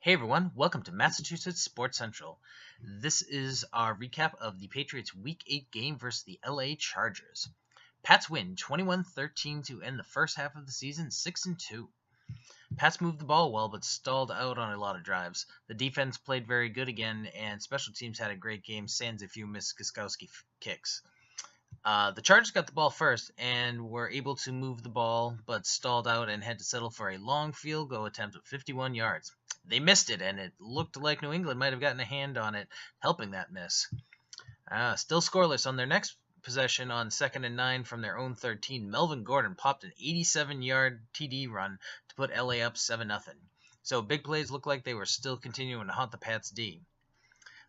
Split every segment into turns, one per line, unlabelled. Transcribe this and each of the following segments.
Hey everyone, welcome to Massachusetts Sports Central. This is our recap of the Patriots Week 8 game versus the LA Chargers. Pats win 21-13 to end the first half of the season 6-2. Pats moved the ball well but stalled out on a lot of drives. The defense played very good again and special teams had a great game sans a few missed Gostkowski kicks. The Chargers got the ball first and were able to move the ball but stalled out and had to settle for a long field goal attempt of 51 yards. They missed it, and it looked like New England might have gotten a hand on it, helping that miss. Still scoreless on their next possession on 2nd and 9 from their own 13. Melvin Gordon popped an 87-yard TD run to put LA up 7-0. So big plays looked like they were still continuing to haunt the Pats' D.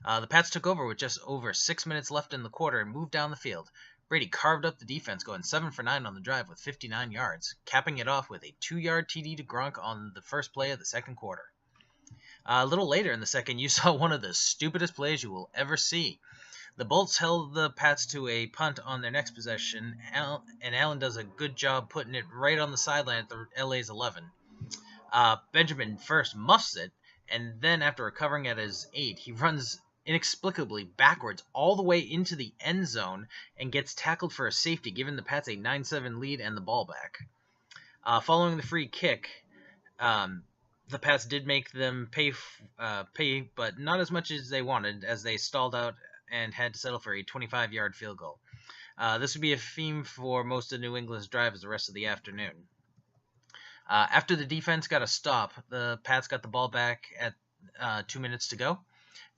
The Pats took over with just over 6 minutes left in the quarter and moved down the field. Brady carved up the defense, going 7 for 9 on the drive with 59 yards, capping it off with a 2-yard TD to Gronk on the first play of the second quarter. A little later in the second, you saw one of the stupidest plays you will ever see. The Bolts held the Pats to a punt on their next possession, and Allen does a good job putting it right on the sideline at the LA's 11. Benjamin first muffs it, and then after recovering at his 8, he runs inexplicably backwards all the way into the end zone and gets tackled for a safety, giving the Pats a 9-7 lead and the ball back. Following the free kick, the Pats did make them pay, but not as much as they wanted, as they stalled out and had to settle for a 25-yard field goal. This would be a theme for most of New England's drives the rest of the afternoon. After the defense got a stop, the Pats got the ball back at 2 minutes to go.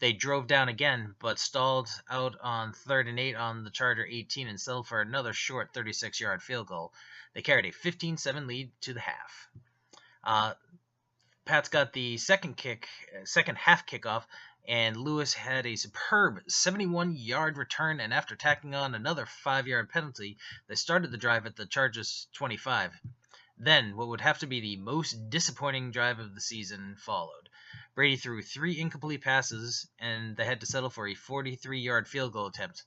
They drove down again, but stalled out on 3rd and 8 on the Charger 18 and settled for another short 36-yard field goal. They carried a 15-7 lead to the half. Pats got the second half kickoff, and Lewis had a superb 71-yard return, and after tacking on another 5-yard penalty, they started the drive at the Chargers' 25. Then, what would have to be the most disappointing drive of the season followed. Brady threw 3 incomplete passes, and they had to settle for a 43-yard field goal attempt.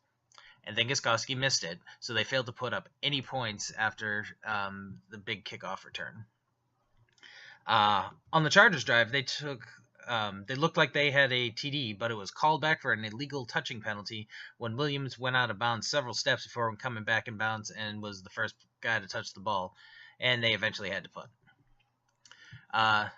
And then Gostkowski missed it, so they failed to put up any points after the big kickoff return. On the Chargers drive, they looked like they had a TD, but it was called back for an illegal touching penalty when Williams went out of bounds several steps before coming back in bounds and was the first guy to touch the ball, and they eventually had to punt.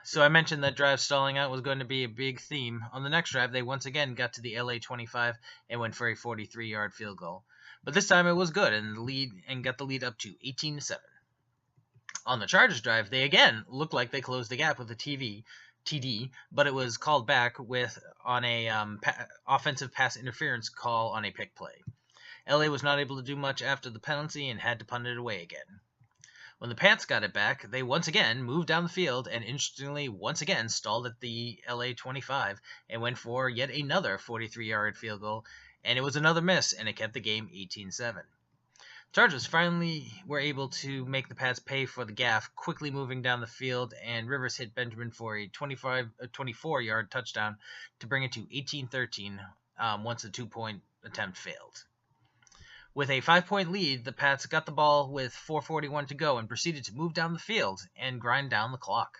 So I mentioned that drive stalling out was going to be a big theme. On the next drive, they once again got to the LA 25 and went for a 43-yard field goal. But this time it was good and got the lead up to 18-7. On the Chargers drive, they again looked like they closed the gap with a TD, but it was called back on a offensive pass interference call on a pick play. LA was not able to do much after the penalty and had to punt it away again. When the Pats got it back, they once again moved down the field and interestingly once again stalled at the LA 25 and went for yet another 43-yard field goal, and it was another miss, and it kept the game 18-7. Chargers finally were able to make the Pats pay for the gaffe, quickly moving down the field, and Rivers hit Benjamin for a 24-yard touchdown to bring it to 18-13 once the 2-point attempt failed. With a 5-point lead, the Pats got the ball with 4:41 to go and proceeded to move down the field and grind down the clock.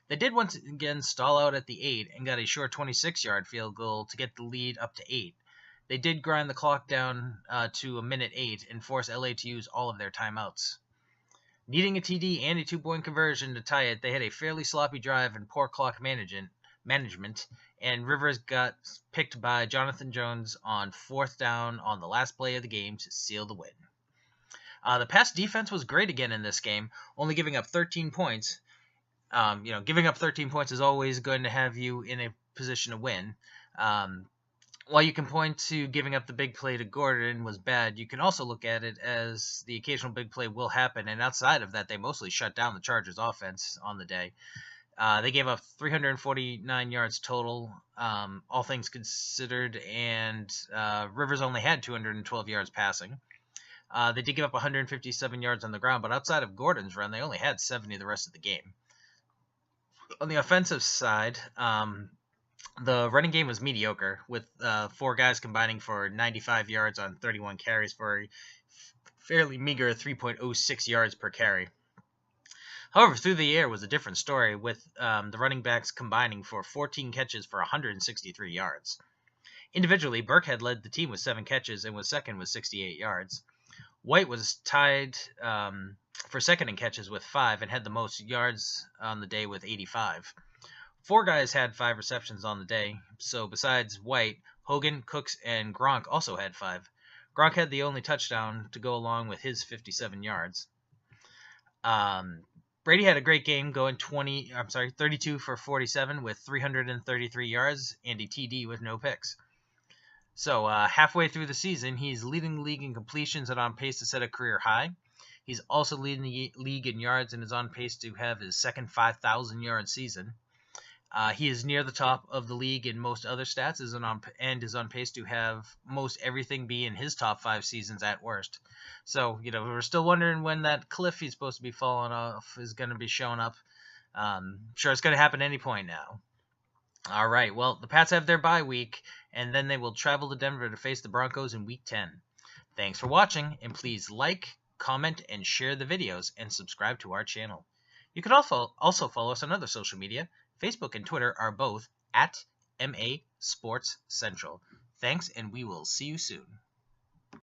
They did once again stall out at the 8 and got a short 26-yard field goal to get the lead up to 8. They did grind the clock down to a minute 8 and force LA to use all of their timeouts. Needing a TD and a 2-point conversion to tie it, they had a fairly sloppy drive and poor clock management, and Rivers got picked by Jonathan Jones on 4th down on the last play of the game to seal the win. The Pats defense was great again in this game, only giving up 13 points. Giving up 13 points is always going to have you in a position to win. While you can point to giving up the big play to Gordon was bad, you can also look at it as the occasional big play will happen, and outside of that, they mostly shut down the Chargers' offense on the day. They gave up 349 yards total, all things considered, and Rivers only had 212 yards passing. They did give up 157 yards on the ground, but outside of Gordon's run, they only had 70 the rest of the game. On the offensive side, the running game was mediocre, with 4 guys combining for 95 yards on 31 carries for a fairly meager 3.06 yards per carry. However, through the air was a different story, with the running backs combining for 14 catches for 163 yards. Individually, Burkhead led the team with 7 catches and was second with 68 yards. White was tied for second in catches with 5 and had the most yards on the day with 85. 4 guys had 5 receptions on the day, so besides White, Hogan, Cooks, and Gronk also had 5. Gronk had the only touchdown to go along with his 57 yards. Brady had a great game, going 32 for 47 with 333 yards and a TD with no picks. So halfway through the season, he's leading the league in completions and on pace to set a career high. He's also leading the league in yards and is on pace to have his second 5,000-yard season. He is near the top of the league in most other stats and is on pace to have most everything be in his top 5 seasons at worst. So, we're still wondering when that cliff he's supposed to be falling off is going to be showing up. Sure, it's going to happen any point now. All right, well, the Pats have their bye week, and then they will travel to Denver to face the Broncos in Week 10. Thanks for watching, and please like, comment, and share the videos, and subscribe to our channel. You can also follow us on other social media. Facebook and Twitter are both at MA Sports Central. Thanks, and we will see you soon.